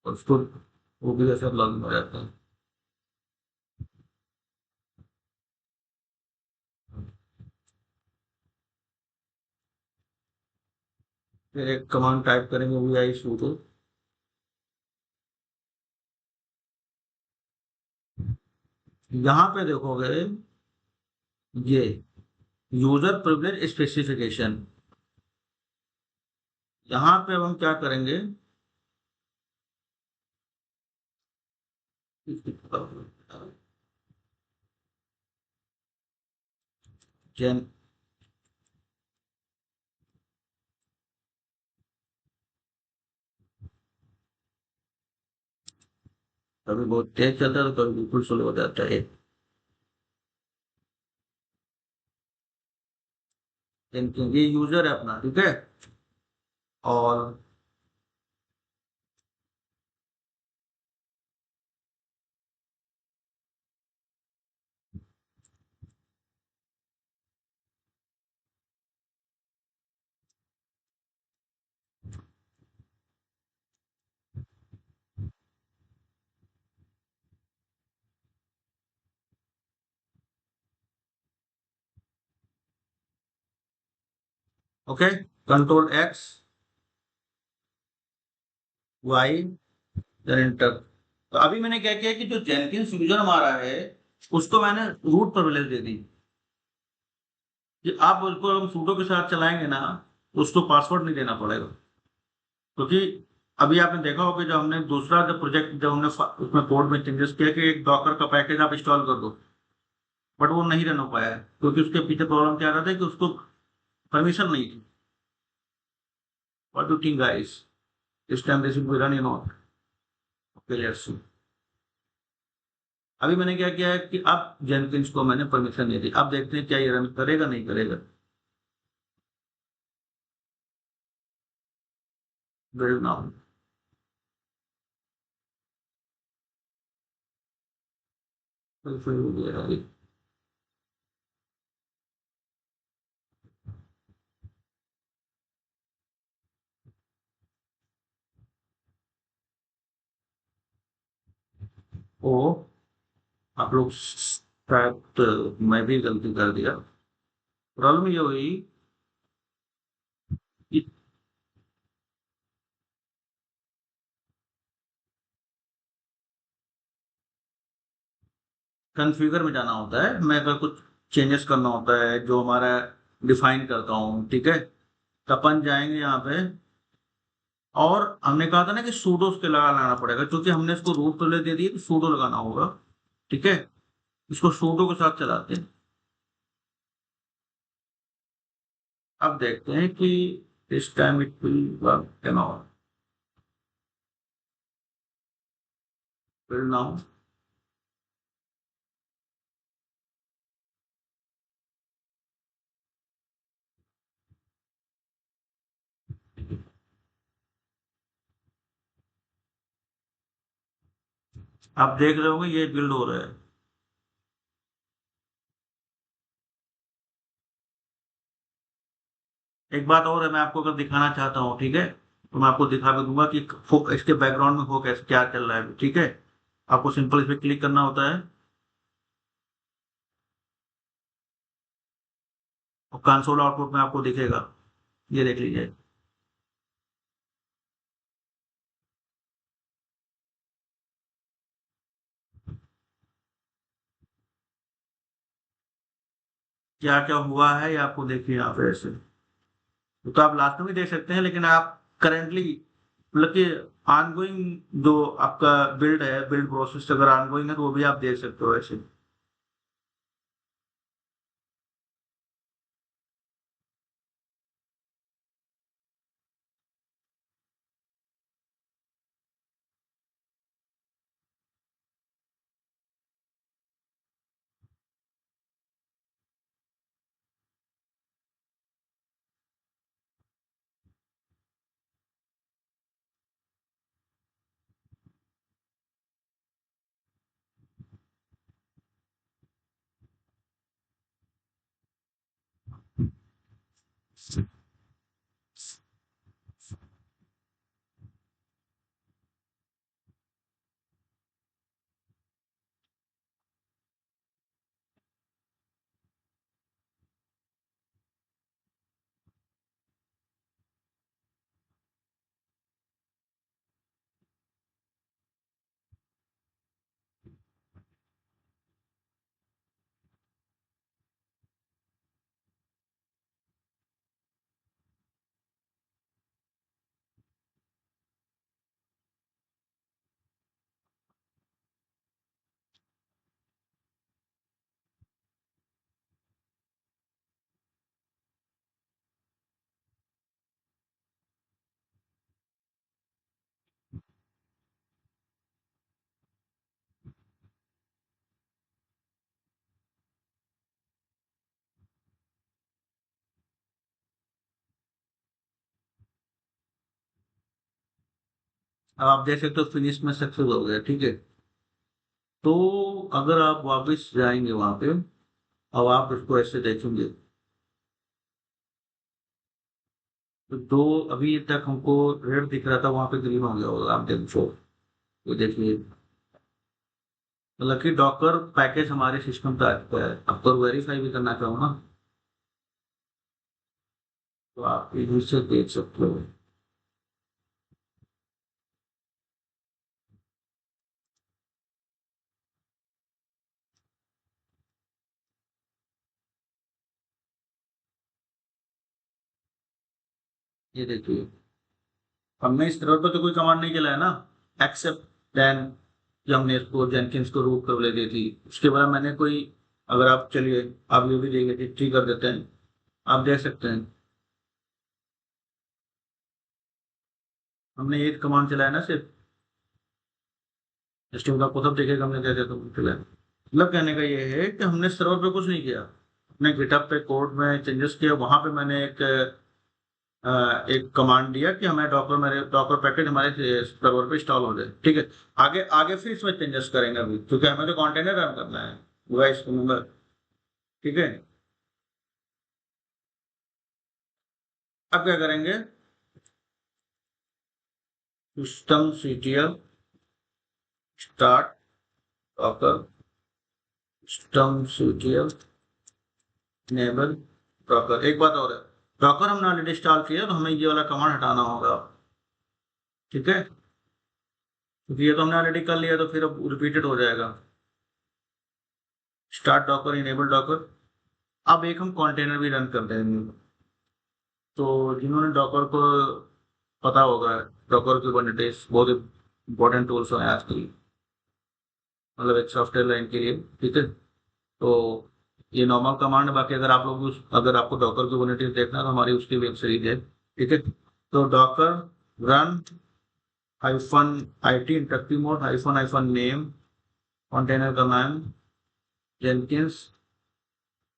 और उसको वो भी जैसे लॉगिन हो जाता है। फिर एक कमांड टाइप करेंगे वी आई sudo। यहाँ पे देखोगे ये यूजर प्रिविलेज स्पेसिफिकेशन, यहाँ पे हम क्या करेंगे, जेन कभी बहुत तेज चलता है तो कभी बिल्कुल स्लो हो जाता है। ये यूजर है अपना, ठीक है। और okay, Ctrl+X Y then enter. तो अभी मैंने क्या किया कि जो जेनकिंस यूजर हमारा है उसको मैंने रूट प्रिविलेज दे दी कि आप उसको हम सूडो के साथ चलाएंगे ना तो उसको पासवर्ड नहीं देना पड़ेगा। क्योंकि अभी आपने देखा होगा जब हमने दूसरा जब प्रोजेक्ट, जब हमने उसमें कोड में चेंजेस किया कि एक डॉकर का पैकेज आप इंस्टॉल कर दो, बट वो नहीं रन हो पाया क्योंकि उसके पीछे प्रॉब्लम क्या रहा था कि उसको परमिशन नहीं थी। What do think guys, this time this will be run, not? Okay, let's see. अभी मैंने क्या किया है कि अब जेनकिंस को मैंने परमिशन दे दी। अब देखते हैं क्या ये रन करेगा नहीं करेगा। Build now. फिर हो गया अभी। ओ, आप लोग शायद मैं भी गलती कर दिया। प्रॉब्लम ये हुई कि कॉन्फ़िगर में जाना होता है। मैं अगर कुछ चेंजेस करना होता है जो हमारा डिफाइन करता हूँ, ठीक है, तो अपन जाएंगे यहाँ पे। और हमने कहा था ना कि सूडो उसके लगाना पड़ेगा, क्योंकि हमने इसको रूट पहले दे दिए तो सूडो लगाना होगा। ठीक है, इसको सूडो के साथ चलाते हैं। अब देखते हैं कि इस time it will work not. फिर नाउ। आप देख रहे होंगे ये बिल्ड हो रहा है। एक बात और है, मैं आपको अगर दिखाना चाहता हूँ, ठीक है, तो मैं आपको दिखा भी दूंगा कि इसके बैकग्राउंड में हो कैसे क्या चल रहा है, ठीक है। आपको सिंपल इस पे क्लिक करना होता है और कंसोल आउटपुट में आपको दिखेगा। ये देख लीजिए। क्या क्या हुआ है ये आपको देखिए यहाँ पे ऐसे। तो आप लास्ट में भी देख सकते हैं, लेकिन आप करेंटली मतलब कि ऑनगोइंग जो आपका बिल्ड है, बिल्ड प्रोसेस अगर ऑनगोइंग है तो वो भी आप देख सकते हो ऐसे। अब आप देख सकते हो फिनिश में सक्सेस हो गया, ठीक है। तो अगर आप वापस जाएंगे वहां पे, अब आप उसको ऐसे देखेंगे तो दो अभी तक हमको रेड दिख रहा था, वहां पे ग्रीन हो गया होगा, आप देखो। तो देखिए, मतलब कि डॉकर पैकेज हमारे सिस्टम पे आ चुका है। अब तो वेरीफाई भी करना चाहो ना, तो आप इधर से देख सकते हो। ये देखिए, हमने इस तरह पर तो कोई कमांड नहीं चलाया ना, एक्सेप्ट देन, कि हमने इसको जेनकिंस को रूट कर ले दी थी। उसके बाद मैंने कोई अगर आप चलिए आप ये भी देखिए, ठीक कर देते हैं, आप देख सकते हैं हमने ये कमांड चलाया ना सिर्फ, स्टीम का खुद देखेगा हमने क्या क्या कमांड चलाया। मतलब कहने का ये है कि हमने सर्वर पे कुछ नहीं किया, अपने गिटहब पे कोड में चेंजेस किया, वहां पे मैंने एक कमांड दिया कि हमें डॉकर मेरे डॉकर पैकेज हमारे सर्वर पे इंस्टॉल हो जाए, ठीक है। आगे आगे फिर इसमें चेंजेस करेंगे अभी, क्योंकि हमें तो कंटेनर रन करना है, वाइस मेंबर, ठीक है। अब क्या करेंगे, system CTL start Docker, system CTL enable Docker. एक बात और है, डॉकर हमने ऑलरेडी इंस्टॉल किया तो हमें ये वाला कमांड हटाना होगा, ठीक है, क्योंकि ये तो हमने ऑलरेडी कर लिया तो फिर अब रिपीटेड हो जाएगा। Start Docker enable Docker. अब एक हम कंटेनर भी रन कर देंगे, तो जिन्होंने डॉकर को पता होगा, डॉकर कुबरनेटिस बहुत इंपॉर्टेंट टूल्स हैं आज की, मतलब एक सॉफ्टवेयर लाइन के लिए, ठीक है। तो ये नॉर्मल कमांड है, बाकी अगर आप लोग अगर आपको डॉकर कुबरनेटिस देखना है तो हमारी उसकी वेब सीरीज है, ठीक है। तो docker run hyphen IT interactive mode hyphen hyphen name container का नाम जेनकिंस,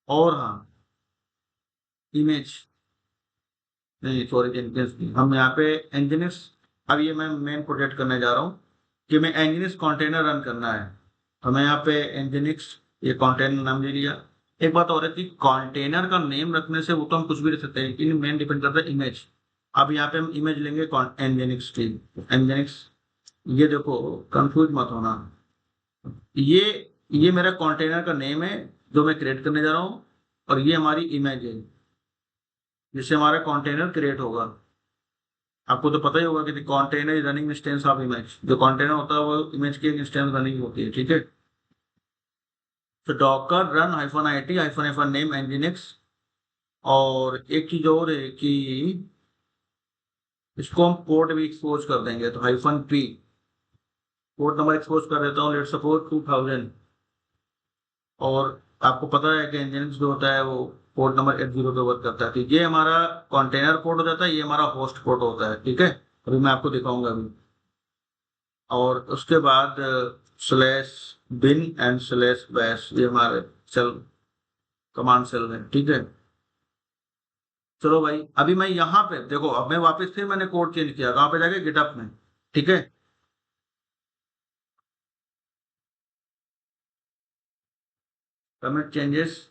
और हाँ इमेज, नहीं सॉरी जेनकिंस नहीं, हम यहाँ पे एंजिनिक्स, अब ये मैं मेन प्रोजेक्ट करने जा रहा हूँ कि मैं एंजिनिक्स कंटेनर रन करना है, हमें यहाँ पे एंजिनिक्स ये कंटेनर नाम दे दिया। एक बात और है कि कंटेनर का नेम रखने से वो तो हम कुछ भी रख सकते हैं, लेकिन मेन डिपेंड करता है इमेज। अब यहाँ पे हम इमेज लेंगे एंजिनिक्स की, एंजिनिक्स, ये देखो कंफ्यूज मत होना, ये ये मेरा कंटेनर का नेम है जो मैं क्रिएट करने जा रहा हूँ, और ये हमारी इमेज है जिससे हमारा कंटेनर क्रिएट होगा। आपको तो पता ही होगा कि container is running instance of image, जो कंटेनर होता है वो इमेज की एक इंस्टेंस रनिंग होती है, ठीक है। तो docker run hyphen IT hyphen hyphen name nginx, और एक चीज और है कि इसको हम पोर्ट भी एक्सपोज कर देंगे, तो -P पोर्ट नंबर एक्सपोज कर देता हूँ, लेट्स सपोज 2000, और आपको पता है कि एनजीनिक्स जो होता है वो पोर्ट नंबर 80 पे वर्क करता है, तो ये हमारा कंटेनर पोर्ट हो जाता है, ये हमारा होस्ट पोर्ट होता है, ठीक है। अभी मैं आपको दिखाऊंगा अभी, और उसके बाद slash bin and slash bash, ये हमारे सेल कमांड सेल है, ठीक है। चलो भाई, अभी मैं यहाँ पे देखो, अब मैं वापस फिर मैंने कोड चेंज किया, कहाँ पे जाके गिटअप में, ठीक है। कमिट चेंजेस,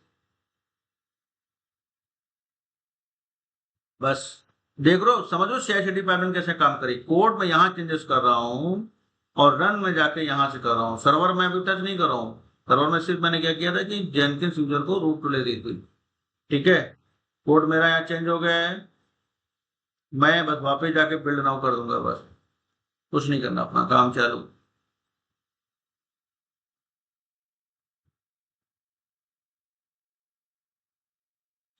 बस देख लो, समझो CI/CD पाइपलाइन कैसे काम करी, कोड में यहाँ चेंजेस कर रहा हूँ और रन में जाके यहाँ से कर रहा हूँ, सर्वर में अभी टच नहीं कर रहा हूँ। सर्वर में सिर्फ मैंने क्या किया था कि जेनकिंस यूजर को रूट टू ले दी थी, ठीक है। कोड मेरा यहाँ चेंज हो गया है, मैं बस वापस जाके बिल्ड नाउ कर दूंगा, बस कुछ नहीं करना, अपना काम चालू।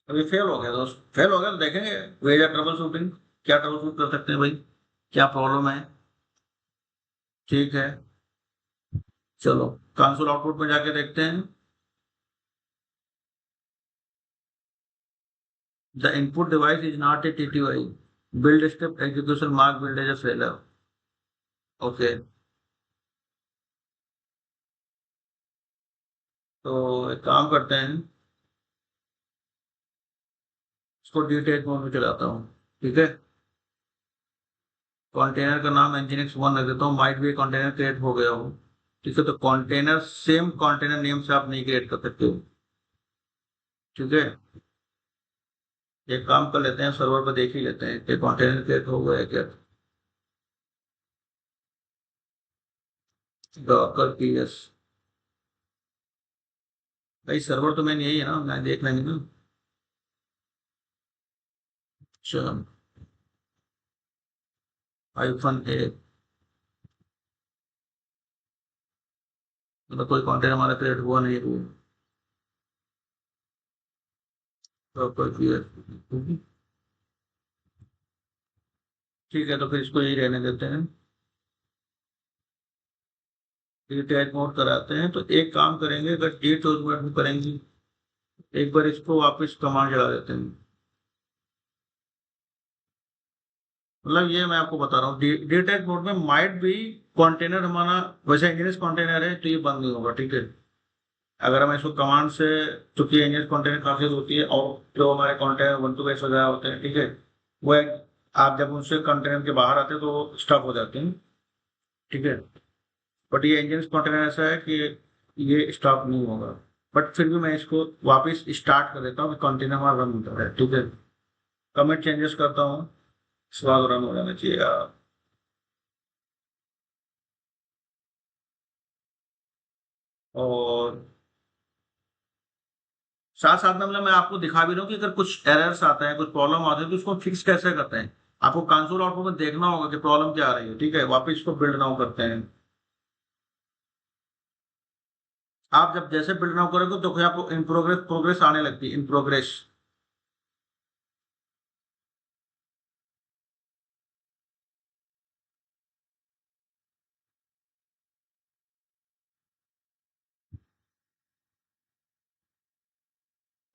अभी फेल हो गया दोस्त, फेल हो गया तो देखेंगे वे या ट्रबल शूटिंग, क्या ट्रबल शूट कर सकते हैं भाई, क्या प्रॉब्लम है, ठीक है। चलो कंसोल आउटपुट में जाके देखते हैं, the input device is not a TTY, build step execution mark build as a failure, okay. तो एक काम करते हैं, इसको डिटेल मोड में चलाता हूँ, ठीक है। कंटेनर का नाम nginx1 रख देता हूँ, माइट भी कंटेनर क्रिएट हो गया हो, ठीक है। तो कंटेनर सेम कंटेनर नेम से आप नहीं क्रिएट कर सकते हो, ठीक है। एक काम कर लेते हैं, सर्वर पर देख ही लेते हैं कि कंटेनर क्रिएट हो गया है क्या। डॉकर PS, भाई सर्वर तो मैंने यही है ना, मैं देख लेंगे ना। चलो -A, मतलब कोई कंटेनर हमारा क्रिएट हुआ नहीं है, डॉकर PS, ठीक है। तो फिर इसको यही रहने देते हैं, डिटैच मोड कराते हैं तो एक काम करेंगे, अगर डिटैच मोड में करेंगे, एक बार इसको वापस कमांड चला देते हैं। मतलब ये मैं आपको बता रहा हूँ, डिटैच मोड में माइट भी कंटेनर हमारा वैसे इंजीनियस कंटेनर है तो ये बंद नहीं होगा, ठीक है। अगर हम इसको कमांड से, चूंकि इंजीनियस कंटेनर खासियत होती है और जो हमारे कंटेनर 1 to 8 वगैरह होते हैं, ठीक है, वो आप जब उनसे कंटेनर के बाहर आते हैं तो वो स्टॉप हो जाते हैं, ठीक है। बट ये इंजीनियस कंटेनर ऐसा है कि ये स्टॉप नहीं होगा। बट फिर भी मैं इसको वापस स्टार्ट कर देता हूँ, कंटेनर हमारा रन होता है, ठीक है। कमिट चेंजेस करता हूँ, स्वाद रन हो जाना चाहिए यार। और साथ साथ में मतलब मैं आपको दिखा भी रहा हूँ कि अगर कुछ एरर्स आता है, कुछ प्रॉब्लम आते हैं तो उसको फिक्स कैसे करते हैं। आपको कंसोल आउटपुट में देखना होगा कि प्रॉब्लम क्या आ रही है, ठीक है। वापस इसको बिल्ड नाउ करते हैं। आप जब जैसे बिल्ड नाउ करोगे तो फिर आपको इन प्रोग्रेस प्रोग्रेस आने लगती है, इन प्रोग्रेस।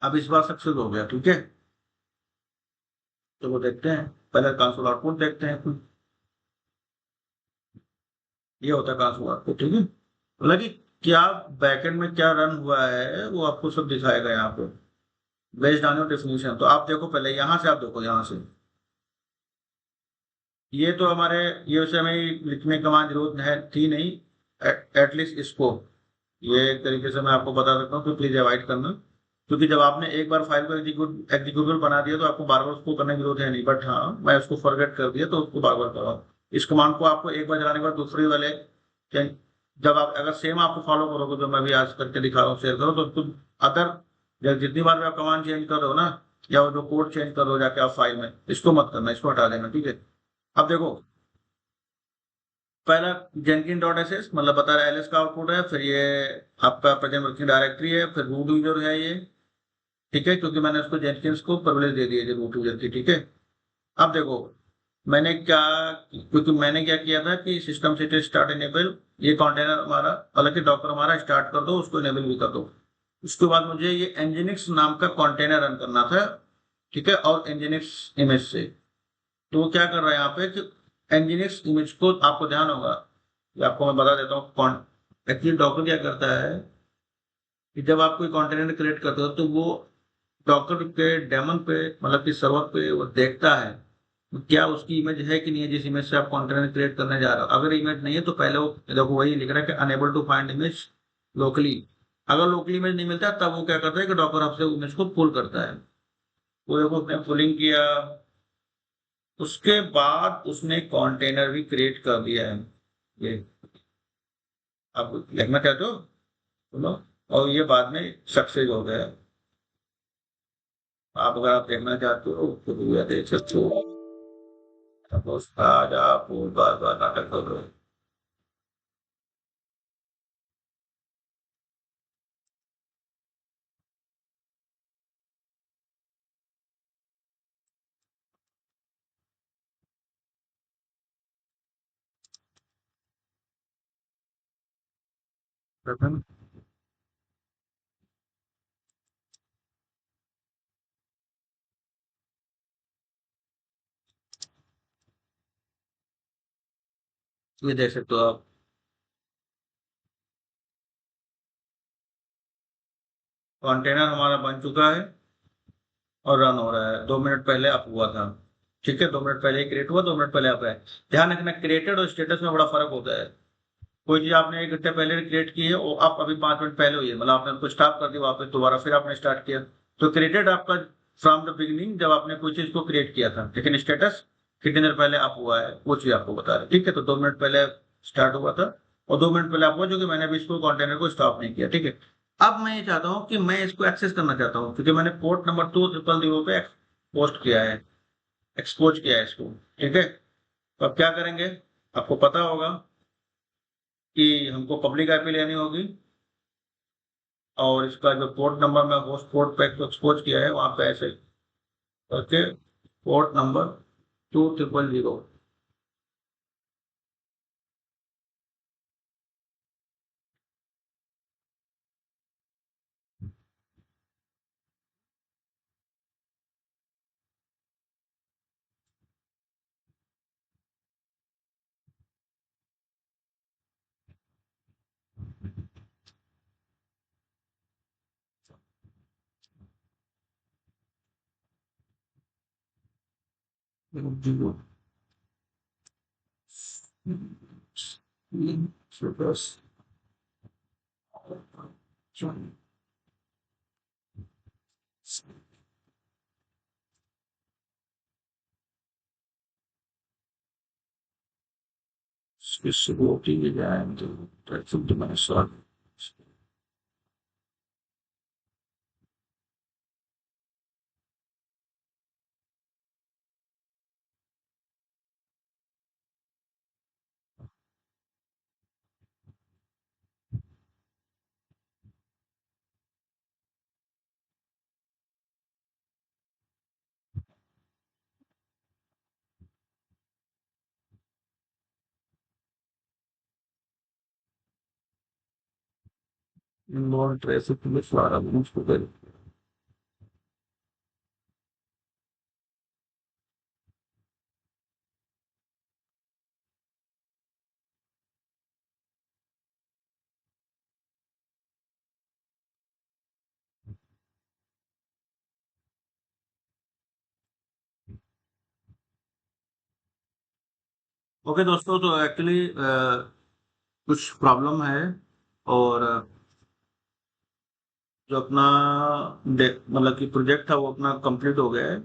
अब इस बार सक्सेस हो गया, ठीक है। तो वो देखते हैं, पहले कंसोल आउटपुट देखते हैं। ये होता है कंसोल आउटपुट, ठीक है। मतलब कि क्या बैकएंड में क्या रन हुआ है वो आपको सब दिखाएगा यहाँ पे, बेस्ड ऑन योर डेफिनेशन। तो आप देखो, पहले यहाँ से आप देखो, यहाँ से ये तो हमारे, ये वैसे हमें लिखने का वहाँ जरूरत है थी नहीं, एटलीस्ट इसको ये एक तरीके से मैं आपको बता सकता हूँ, तो प्लीज अवॉइड करना। क्योंकि जब आपने एक बार फाइल को एग्जीक्यूटेबल बना दिया तो आपको बार बार उसको करने की जरूरत है नहीं। बट हाँ, मैं उसको फॉरगेट कर दिया तो उसको बार बार करो। इस कमांड को आपको एक बार चलाने के बाद दूसरे वाले जब आप अगर सेम आपको फॉलो करोगे जो मैं भी आज करके दिखा रहा हूँ, शेयर करो, तो तुम अदर जब जितनी बार भी आप कमांड चेंज कर रहे हो ना, या वो जो कोड चेंज कर रहे हो जाके आप फाइल में, इसको मत करना, इसको हटा देना, ठीक है। अब देखो, पहला जेनकिन डॉट एस एस मतलब बता रहा है एलएस का आउटपुट है, फिर ये आपका प्रेजेंट वर्किंग डायरेक्टरी है, फिर रूट यूजर है ये, ठीक है, क्योंकि मैंने उसको जेनकिंस को प्रिविलेज दे दिया रूट यूजर की, ठीक है। अब देखो, मैंने क्या, क्योंकि मैंने क्या किया था कि सिस्टम से स्टार्ट इनेबल, ये कंटेनर हमारा, हालांकि डॉकर हमारा स्टार्ट कर दो, उसको इनेबल भी कर दो। उसके बाद मुझे ये एनजिनिक्स नाम का कंटेनर रन करना था, ठीक है, और एनजिनिक्स इमेज से। तो वो क्या कर रहा है यहाँ पे कि एनजिनिक्स इमेज को, आपको ध्यान होगा, ये आपको मैं बता देता हूँ कौन। एक्चुअली डॉकर क्या करता है कि जब आप कोई कंटेनर क्रिएट करते हो तो वो डॉकर के डेमन पे, मतलब कि सर्वर पे वो देखता है क्या उसकी इमेज है कि नहीं है, जिस इमेज से आप कंटेनर क्रिएट करने जा रहे हो। अगर इमेज नहीं है तो पहले वो देखो वही लिख रहा है कि unable to find image locally. अगर लोकली इमेज नहीं मिलता तब वो क्या करता है कि डॉकर आपसे इमेज को पुल करता है। वो देखो उसने पुलिंग किया, उसके बाद उसने कंटेनर भी क्रिएट कर दिया है। ये आप लिखना चाहते हो, सुनो। और ये बाद में सक्सेस हो गया। आप अगर आप देखना चाहते हो तो ये देख सकते हो। सपोज आज आप बार बार नाटक कर रहे हो, ये देख सकते हो आप। कंटेनर हमारा बन चुका है और रन हो रहा है, 2 मिनट पहले अप हुआ था, ठीक है। 2 मिनट पहले क्रिएट हुआ, 2 मिनट पहले अप है। ध्यान रखना, क्रिएटेड और स्टेटस में बड़ा फर्क होता है। कोई चीज आपने 1 घंटे पहले क्रिएट की है और आप अभी 5 मिनट पहले हुई है, मतलब आपने उसको स्टॉप कर दिया, वापस दोबारा फिर आपने स्टार्ट किया। तो क्रिएटेड आपका फ्रॉम द बिगिनिंग, जब आपने कोई चीज को क्रिएट किया था, लेकिन स्टेटस कितनी देर पहले अप हुआ है वो चीज आपको बता रहे, ठीक है। तो 2 मिनट पहले स्टार्ट हुआ था और 2 मिनट पहले अप हुआ, जो कि मैंने अभी इसको कंटेनर को स्टॉप नहीं किया, ठीक है। अब मैं ये चाहता हूँ कि मैं इसको एक्सेस करना चाहता हूँ, क्योंकि मैंने पोर्ट नंबर 200 पे पोस्ट किया है, एक्सपोज किया है इसको, ठीक है। तो अब क्या करेंगे, आपको पता होगा कि हमको पब्लिक आईपी लेनी होगी, और इसका जो पोर्ट नंबर में होस्ट पोर्ट पे एक्सपोज किया है वहां पे ऐसे करके port number 2000, Specifically, and that's the myself. Non traffic में सारा मुझको कर ओके दोस्तों, तो एक्चुअली कुछ प्रॉब्लम है। और जो अपना मतलब कि प्रोजेक्ट था वो अपना कंप्लीट हो गया है।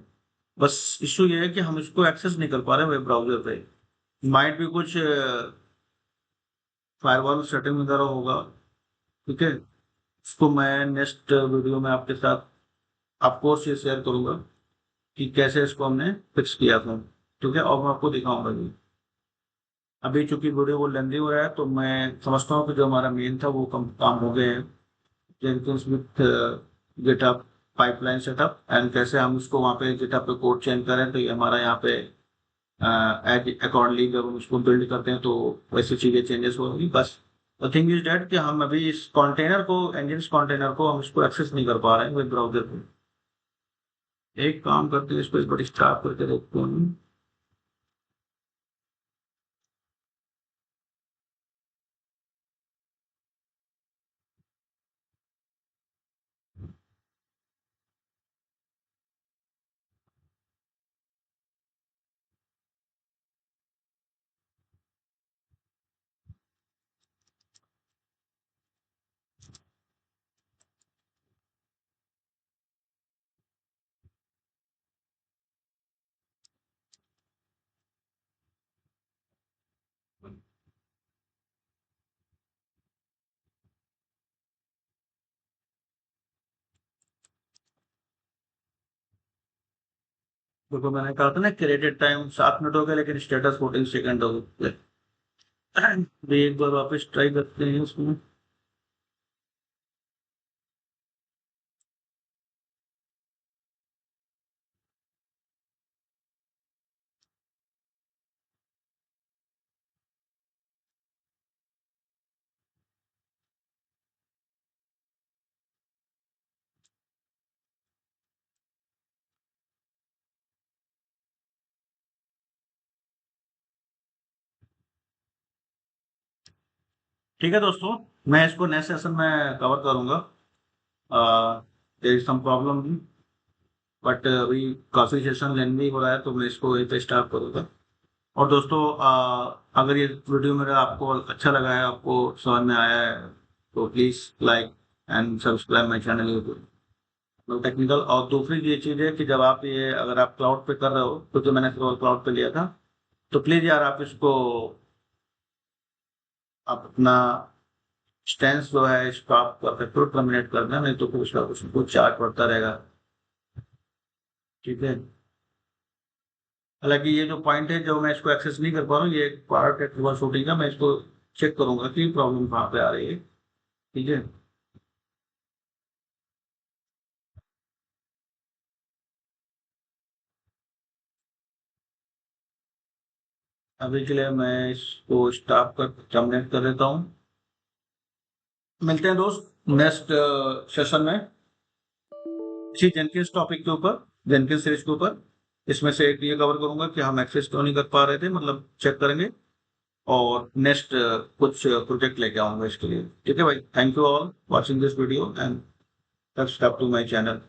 बस इशू ये है कि हम इसको एक्सेस नहीं कर पा रहे वेब ब्राउजर पे। माइट भी कुछ फायरवॉल सेटिंग वगैरह होगा। ठीक है, इसको मैं नेक्स्ट वीडियो में आपके साथ आपको से शेयर करूंगा कि कैसे इसको हमने फिक्स किया था। ठीक है, और मैं आपको दिखाऊंगा भी। अभी चूंकि वीडियो वो लेंदी हो रहा है, तो मैं समझता हूँ कि जो हमारा मेन था वो काम हो गए हैं। Jenkins with GitHub pipeline setup, and कैसे हम उसको वहाँ पे गिटहब पे कोड चेंज करें तो ये हमारा यहाँ पे एज अकॉर्डिंगली जब हम उसको बिल्ड करते हैं तो वैसी चीजें चेंजेस होगी। बस द थिंग इज डेट कि हम अभी इस कंटेनर को एंजिन्स कंटेनर को हम इसको एक्सेस नहीं कर पा रहे हैं वेब ब्राउजर पे। एक काम करते हैं, इसको एक बड़ी स्टार्ट करके देखते हैं। देखो, मैंने कहा था ना क्रेडिट टाइम 7 मिनट हो गया लेकिन स्टेटस 14 सेकंड हो गया। भी एक बार वापस ट्राई करते हैं उसमें। ठीक है दोस्तों, मैं इसको नेक्स्ट सेशन में कवर करूंगा। There is some problem, but अभी काफी सेशन लेंदी हो रहा है तो मैं इसको वहीं पे स्टार्ट करूंगा। और दोस्तों, अगर ये वीडियो मेरा आपको अच्छा लगा है, आपको समझ में आया है, तो please like and subscribe my channel YouTube technical. और दूसरी ये चीज है कि जब आप ये अगर आप क्लाउड पे कर रहे हो, क्योंकि मैंने क्लाउड पे लिया था, तो प्लीज यार आप इसको आप अपना स्टेंस जो है इसको आप परफेक्ट टर्मिनेट करना, नहीं तो फिर उसका कुछ चार्ज पड़ता रहेगा। ठीक है, हालांकि ये जो पॉइंट है जो मैं इसको एक्सेस नहीं कर पा रहा हूँ, ये एक पार्ट है ट्रिबल शूटिंग का। मैं इसको चेक करूंगा कि प्रॉब्लम कहाँ पे आ रही है। ठीक है, अभी के लिए मैं इसको स्टॉप कर टर्मिनेट कर देता हूँ। मिलते हैं दोस्त नेक्स्ट सेशन में इसी जेनकिंस टॉपिक के ऊपर, जेनकिंस सीरीज के ऊपर। इसमें से एक ये कवर करूंगा कि हम एक्सेस क्यों नहीं कर पा रहे थे, मतलब चेक करेंगे। और नेक्स्ट कुछ प्रोजेक्ट लेके आऊंगा इसके लिए। ठीक है भाई, thank you all watching this video and subscribe to my channel.